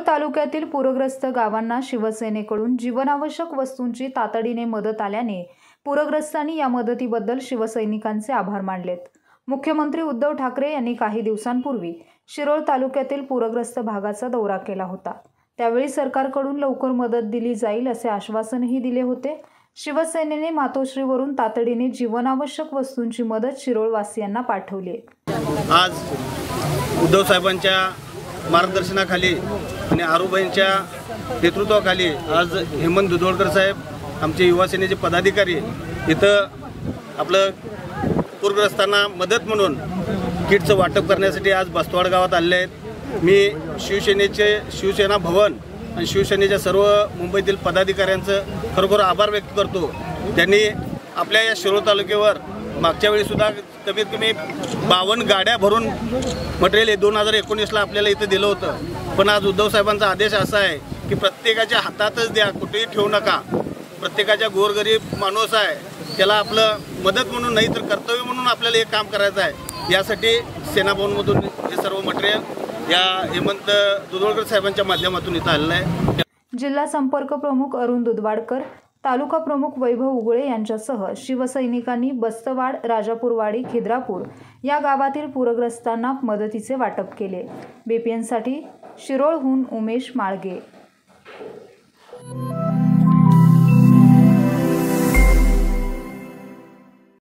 तालुक्यातील पूरग्रस्त गावांना शिवसेनेकडून जीवनावश्यक वस्तूंची तातडीने मदत आल्याने पूरग्रस्तांनी या मदतीबद्दल शिवसैनिकांचे आभार मानलेत। मुख्यमंत्री उद्धव ठाकरे यांनी काही दिवसांपूर्वी शिरोळ तालुक्यातील पूरग्रस्त भागाचा दौरा केला होता। त्यावेळी सरकारकडून लवकर मदत दिली जाईल असे आश्वासनही दिले होते। शिवसेनेने मातोश्रीवरून तातडीने जीवनावश्यक वस्तूंची मदत शिरोळवासियांना पाठवली आहे। आज उद्धव साहेबांच्या मार्गदर्शनाखाली आणि आरूबाईंच्या नेतृत्वाखाली आज हेमंत दुधोळकर साहेब आमचे युवा सेनेचे पदाधिकारी इथं आपलं पूरग्रस्तांना मदत म्हणून किटचं वाटप करण्यासाठी आज बस्तवाड गावात आले आहेत। मी शिवसेना भवन आणि शिवसेनेच्या सर्व मुंबईतील पदाधिकाऱ्यांचं खरोखर आभार व्यक्त करतो। त्यांनी आपल्या या शिरोळ तालुक्यावर मागच्या वेळी सुद्धा कमीत कमी 52 गाड्या भरून मटेरियल 2019ला आपल्याला इथं दिलं होतं। पण आज उद्धव साहेबांचा आदेश असा आहे की प्रत्येकाच्या हातातच द्या, कुठेही ठेवू नका। प्रत्येकाच्या गोरगरीब माणूस आहे त्याला आपलं मदत म्हणून नाही तर कर्तव्य म्हणून आपल्याला हे काम करायचं आहे। यासाठी सेना भवनमधून हे सर्व मटेरियल या हेमंत दुधोळकर साहेबांच्या माध्यमातून इथं आलेलं आहे। जिल्हा संपर्क प्रमुख अरुण दुधवाडकर, तालुका प्रमुख वैभव उगळे यांच्यासह शिवसैनिकांनी बस्तवाड, राजापूरवाडी, खिद्रापूर या गावातील पूरग्रस्तांना मदतीचे वाटप केले। BPN साठी शिरोळहून उमेश माळगे।